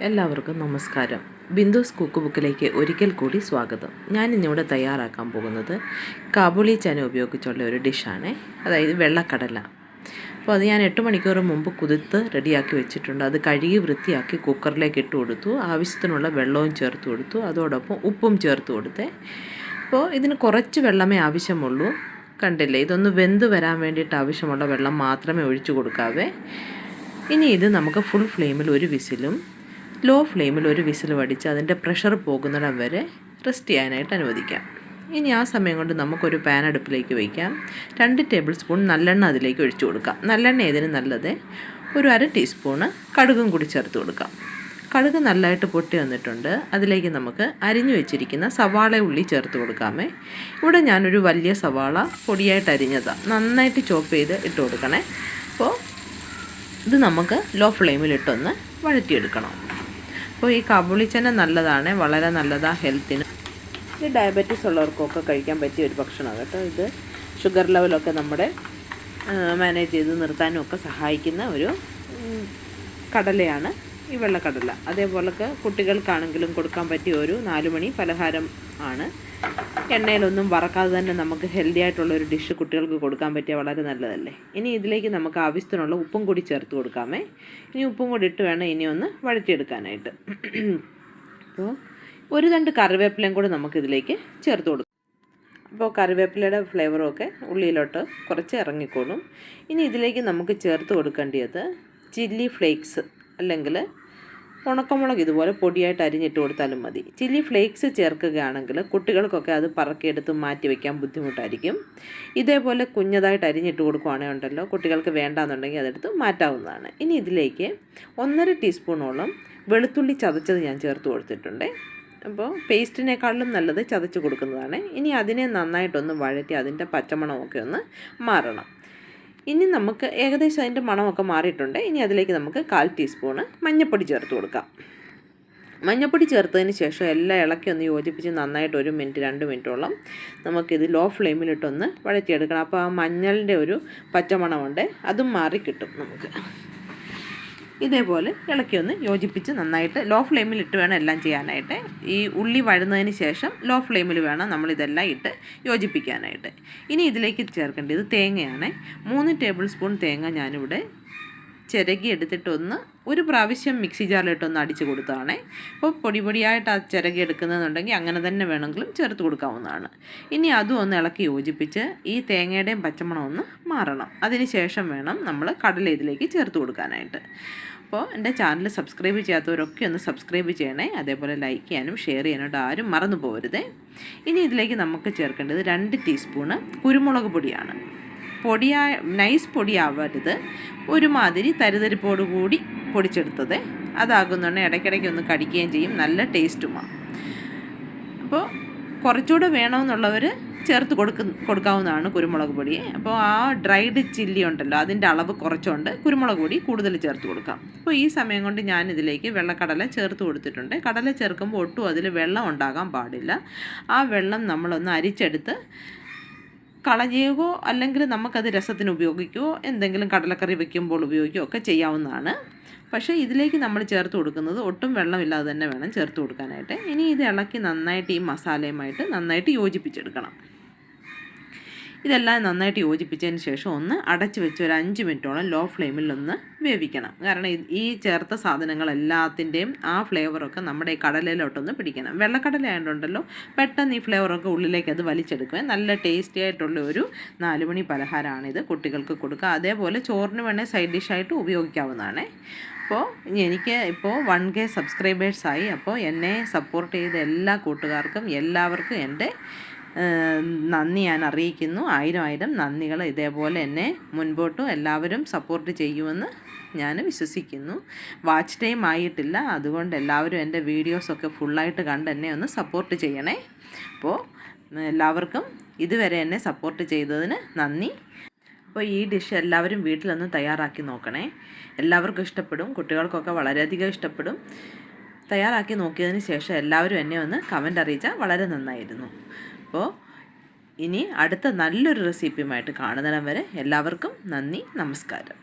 എല്ലാവർക്കും നമസ്കാരം. ബിന്ദുസ് കുക്ക്ബുക്കിലേക്ക് ഒരിക്കൽ കൂടി സ്വാഗതം. ഞാൻ ഇന്നിവിടെ തയ്യാറാക്കാൻ പോകുന്നത് കാബുളി ചന ഉപയോഗിച്ചുള്ള ഒരു ഡിഷാണ്, അതായത് വെള്ളക്കടല. അപ്പോൾ അത് ഞാൻ 8 മണിക്കൂർ മുമ്പ് കുതിർത്ത് റെഡിയാക്കി വെച്ചിട്ടുണ്ട്. അത് കഴുകി വൃത്തിയാക്കി കുക്കറിലേക്ക് ഇട്ട് കൊടുത്തു. ആവശ്യത്തിനുള്ള വെള്ളവും ചേർത്ത് കൊടുത്തു, അതോടൊപ്പം ഉപ്പും ചേർത്ത് കൊടുത്തേ. അപ്പോൾ ഇതിന് കുറച്ച് വെള്ളമേ ആവശ്യമുള്ളൂ. കണ്ടില്ലേ, ഇതൊന്ന് വെന്ത് വരാൻ വേണ്ടിയിട്ട് ആവശ്യമുള്ള വെള്ളം മാത്രമേ ഒഴിച്ചു കൊടുക്കാവേ. ഇനി ഇത് നമുക്ക് ഫുൾ ഫ്ലെയിമിൽ ഒരു വിസിലും ലോ ഫ്ലെയിമിൽ ഒരു വിസിൽ വടിച്ച് അതിൻ്റെ പ്രഷർ പോകുന്നിടം വരെ റെസ്റ്റ് ചെയ്യാനായിട്ട് അനുവദിക്കാം. ഇനി ആ സമയം കൊണ്ട് നമുക്കൊരു പാൻ അടുപ്പിലേക്ക് വയ്ക്കാം. 2 ടേബിൾ സ്പൂൺ നല്ലെണ്ണ അതിലേക്ക് ഒഴിച്ചു കൊടുക്കാം. നല്ലെണ്ണ ഏതിന് നല്ലത്. ഒരു 1/2 ടീസ്പൂണ് കടുകും കൂടി ചേർത്ത് കൊടുക്കാം. കടുക് നല്ലതായിട്ട് പൊട്ടി വന്നിട്ടുണ്ട്. അതിലേക്ക് നമുക്ക് അരിഞ്ഞു വെച്ചിരിക്കുന്ന സവാള ഉള്ളി ചേർത്ത് കൊടുക്കാമേ. ഇവിടെ ഞാനൊരു വലിയ സവാള പൊടിയായിട്ട് അരിഞ്ഞതാണ്, നന്നായിട്ട് ചോപ്പ് ചെയ്ത് ഇട്ട് കൊടുക്കണേ. അപ്പോൾ ഇത് നമുക്ക് ലോ ഫ്ലെയിമിലിട്ടൊന്ന് വഴറ്റിയെടുക്കണം. അപ്പോൾ ഈ കാബുളി ചന നല്ലതാണ്, വളരെ നല്ലതാണ് ഹെൽത്തിന്. ഇത് ഡയബറ്റീസ് ഉള്ളവർക്കൊക്കെ കഴിക്കാൻ പറ്റിയ ഒരു ഭക്ഷണമാണ് കേട്ടോ. ഇത് ഷുഗർ ലെവലൊക്കെ നമ്മുടെ മാനേജ് ചെയ്ത് നിർത്താനും ഒക്കെ സഹായിക്കുന്ന ഒരു കടലയാണ് ഈ വെള്ളക്കടല. അതേപോലൊക്കെ കുട്ടികൾക്കാണെങ്കിലും കൊടുക്കാൻ പറ്റിയ ഒരു 4 മണി പലഹാരം ആണ്. എണ്ണയിലൊന്നും വറക്കാതെ തന്നെ നമുക്ക് ഹെൽത്തി ആയിട്ടുള്ളൊരു ഡിഷ് കുട്ടികൾക്ക് കൊടുക്കാൻ പറ്റിയാൽ വളരെ നല്ലതല്ലേ. ഇനി ഇതിലേക്ക് നമുക്ക് ആവശ്യത്തിനുള്ള ഉപ്പും കൂടി ചേർത്ത് കൊടുക്കാമേ. ഇനി ഉപ്പും കൂടി ഇട്ട് വേണം ഇനി ഒന്ന് വഴറ്റിയെടുക്കാനായിട്ട്. അപ്പോൾ ഒരു 2 കറിവേപ്പിലയും കൂടി നമുക്കിതിലേക്ക് ചേർത്ത് കൊടുക്കാം. അപ്പോൾ കറിവേപ്പിലയുടെ ഫ്ലേവറും ഉള്ളിയിലോട്ട് കുറച്ച് ഇറങ്ങിക്കോളും. ഇനി ഇതിലേക്ക് നമുക്ക് ചേർത്ത് കൊടുക്കേണ്ടത് ചില്ലി ഫ്ലേക്സ് അല്ലെങ്കിൽ ഉണക്കമുളക് ഇതുപോലെ പൊടിയായിട്ട് അരിഞ്ഞിട്ട് കൊടുത്താലും മതി. ചില്ലി ഫ്ലേക്സ് ചേർക്കുകയാണെങ്കിൽ കുട്ടികൾക്കൊക്കെ അത് പറക്കിയെടുത്ത് മാറ്റി വയ്ക്കാൻ ബുദ്ധിമുട്ടായിരിക്കും. ഇതേപോലെ കുഞ്ഞതായിട്ട് അരിഞ്ഞിട്ട് കൊടുക്കുകയാണെങ്കിൽ ഉണ്ടല്ലോ, കുട്ടികൾക്ക് വേണ്ടാന്നുണ്ടെങ്കിൽ അതെടുത്ത് മാറ്റാവുന്നതാണ്. ഇനി ഇതിലേക്ക് 1.5 ടീസ്പൂണോളം വെളുത്തുള്ളി ചതച്ചത് ഞാൻ ചേർത്ത് കൊടുത്തിട്ടുണ്ട്. അപ്പോൾ പേസ്റ്റിനേക്കാളും നല്ലത് ചതച്ച് കൊടുക്കുന്നതാണ്. ഇനി അതിനെ നന്നായിട്ടൊന്ന് വഴറ്റി അതിൻ്റെ പച്ചമണമൊക്കെ ഒന്ന് മാറണം. ഇനി നമുക്ക് ഏകദേശം അതിൻ്റെ മണമൊക്കെ മാറിയിട്ടുണ്ട്. ഇനി അതിലേക്ക് നമുക്ക് 1/4 ടീസ്പൂണ് മഞ്ഞൾപ്പൊടി ചേർത്ത് കൊടുക്കാം. മഞ്ഞൾപ്പൊടി ചേർത്തതിന് ശേഷം എല്ലാം ഇളക്കി ഒന്ന് യോജിപ്പിച്ച് നന്നായിട്ട് 1 മിനിറ്റ് 2 മിനിറ്റോളം നമുക്കിത് ലോ ഫ്ലെയിമിലിട്ടൊന്ന് വഴറ്റിയെടുക്കണം. അപ്പോൾ ആ മഞ്ഞളിൻ്റെ ഒരു പച്ചമണമുണ്ട്, അതും മാറി കിട്ടും നമുക്ക്. ഇതേപോലെ ഇളക്കി ഒന്ന് യോജിപ്പിച്ച് നന്നായിട്ട് ലോ ഫ്ലെയിമിലിട്ട് വേണം എല്ലാം ചെയ്യാനായിട്ട്. ഈ ഉള്ളി വഴന്നതിന് ശേഷം ലോ ഫ്ലെയിമിൽ വേണം നമ്മളിതെല്ലാം ഇട്ട് യോജിപ്പിക്കാനായിട്ട്. ഇനി ഇതിലേക്ക് ചേർക്കേണ്ടത് തേങ്ങയാണ്. 3 ടേബിൾ സ്പൂൺ തേങ്ങ ഞാനിവിടെ ചിരകി എടുത്തിട്ടൊന്ന് ഒരു പ്രാവശ്യം മിക്സി ജാറിലിട്ടൊന്ന് അടിച്ച് കൊടുത്തതാണ്. അപ്പോൾ പൊടിയായിട്ട് ആ ചിരകി എടുക്കുന്നതെന്നുണ്ടെങ്കിൽ അങ്ങനെ തന്നെ വേണമെങ്കിലും ചേർത്ത് കൊടുക്കാവുന്നതാണ്. ഇനി അതും ഒന്ന് ഇളക്കി യോജിപ്പിച്ച് ഈ തേങ്ങയുടെയും പച്ചമണം ഒന്ന് മാറണം. അതിന് ശേഷം വേണം നമ്മൾ കടല ഇതിലേക്ക് ചേർത്ത് കൊടുക്കാനായിട്ട്. അപ്പോൾ എൻ്റെ ചാനൽ സബ്സ്ക്രൈബ് ചെയ്യാത്തവരൊക്കെ ഒന്ന് സബ്സ്ക്രൈബ് ചെയ്യണേ. അതേപോലെ ലൈക്ക് ചെയ്യാനും ഷെയർ ചെയ്യാനായിട്ട് ആരും മറന്നു പോകരുതേ. ഇനി ഇതിലേക്ക് നമുക്ക് ചേർക്കേണ്ടത് 2 ടീസ്പൂണ് കുരുമുളക് പൊടിയാണ്. നൈസ് പൊടിയാവരുത്, ഒരുമാതിരി തരിതരിപ്പോട് കൂടി പൊടിച്ചെടുത്തത്. അതാകുന്നുണ്ട് ഇടയ്ക്കിടയ്ക്ക് ഒന്ന് കടിക്കുകയും ചെയ്യും, നല്ല ടേസ്റ്റുമാണ്. അപ്പോൾ കുറച്ചുകൂടെ വേണമെന്നുള്ളവർ ചേർത്ത് കൊടുക്കാവുന്നതാണ് കുരുമുളക് പൊടി. അപ്പോൾ ആ ഡ്രൈഡ് ചില്ലി ഉണ്ടല്ലോ, അതിൻ്റെ അളവ് കുറച്ചുകൊണ്ട് കുരുമുളക് പൊടി കൂടുതൽ ചേർത്ത് കൊടുക്കാം. അപ്പോൾ ഈ സമയം കൊണ്ട് ഞാനിതിലേക്ക് വെള്ളക്കടല ചേർത്ത് കൊടുത്തിട്ടുണ്ട്. കടല ചേർക്കുമ്പോൾ ഒട്ടും അതിൽ വെള്ളം ഉണ്ടാകാൻ പാടില്ല. ആ വെള്ളം നമ്മളൊന്ന് അരിച്ചെടുത്ത് കളയുകയോ അല്ലെങ്കിൽ നമുക്കത് രസത്തിന് ഉപയോഗിക്കുകയോ എന്തെങ്കിലും കടലക്കറി വെക്കുമ്പോൾ ഉപയോഗിക്കുകയോ ഒക്കെ ചെയ്യാവുന്നതാണ്. പക്ഷേ ഇതിലേക്ക് നമ്മൾ ചേർത്ത് കൊടുക്കുന്നത് ഒട്ടും വെള്ളമില്ലാതെ തന്നെ വേണം ചേർത്ത് കൊടുക്കാനായിട്ട്. ഇനി ഇത് ഇളക്കി നന്നായിട്ട് ഈ മസാലയുമായിട്ട് നന്നായിട്ട് യോജിപ്പിച്ചെടുക്കണം. ഇതെല്ലാം നന്നായിട്ട് യോജിപ്പിച്ചതിന് ശേഷം ഒന്ന് അടച്ച് വെച്ച് ഒരു 5 മിനിറ്റോളം ലോ ഫ്ലെയിമിൽ ഒന്ന് വേവിക്കണം. കാരണം ഈ ചേർത്ത സാധനങ്ങളെല്ലാത്തിൻ്റെയും ആ ഫ്ലേവറൊക്കെ നമ്മുടെ ഈ കടലയിലോട്ടൊന്ന് പിടിക്കണം. വെള്ളക്കടല ആയതുകൊണ്ടല്ലോ പെട്ടെന്ന് ഈ ഫ്ലേവറൊക്കെ ഉള്ളിലേക്ക് അത് വലിച്ചെടുക്കുക. നല്ല ടേസ്റ്റി ആയിട്ടുള്ള ഒരു 4 മണി പലഹാരമാണിത്, കുട്ടികൾക്ക് കൊടുക്കുക. അതേപോലെ ചോറിന് വേണേൽ സൈഡ് ഡിഷായിട്ട് ഉപയോഗിക്കാവുന്നതാണ്. അപ്പോൾ എനിക്ക് ഇപ്പോൾ 1K സബ്സ്ക്രൈബേഴ്സായി. അപ്പോൾ എന്നെ സപ്പോർട്ട് ചെയ്ത എല്ലാ കൂട്ടുകാർക്കും എല്ലാവർക്കും എൻ്റെ നന്ദി ഞാൻ അറിയിക്കുന്നു. 1000 നന്ദികൾ. ഇതേപോലെ എന്നെ മുൻപോട്ടും എല്ലാവരും സപ്പോർട്ട് ചെയ്യുമെന്ന് ഞാൻ വിശ്വസിക്കുന്നു. വാച്ച് ടൈം ആയിട്ടില്ല, അതുകൊണ്ട് എല്ലാവരും എൻ്റെ വീഡിയോസൊക്കെ ഫുള്ളായിട്ട് കണ്ട് എന്നെ ഒന്ന് സപ്പോർട്ട് ചെയ്യണേ. അപ്പോൾ എല്ലാവർക്കും ഇതുവരെ എന്നെ സപ്പോർട്ട് ചെയ്തതിന് നന്ദി. അപ്പോൾ ഈ ഡിഷ് എല്ലാവരും വീട്ടിലൊന്ന് തയ്യാറാക്കി നോക്കണേ. എല്ലാവർക്കും ഇഷ്ടപ്പെടും, കുട്ടികൾക്കൊക്കെ വളരെയധികം ഇഷ്ടപ്പെടും. തയ്യാറാക്കി നോക്കിയതിന് ശേഷം എല്ലാവരും എന്നെ ഒന്ന് കമൻ്റ് അറിയിച്ചാൽ വളരെ നന്നായിരുന്നു. അപ്പോൾ ഇനി അടുത്ത നല്ലൊരു റെസിപ്പിയുമായിട്ട് കാണുന്നിടം വരെ എല്ലാവർക്കും നന്ദി, നമസ്കാരം.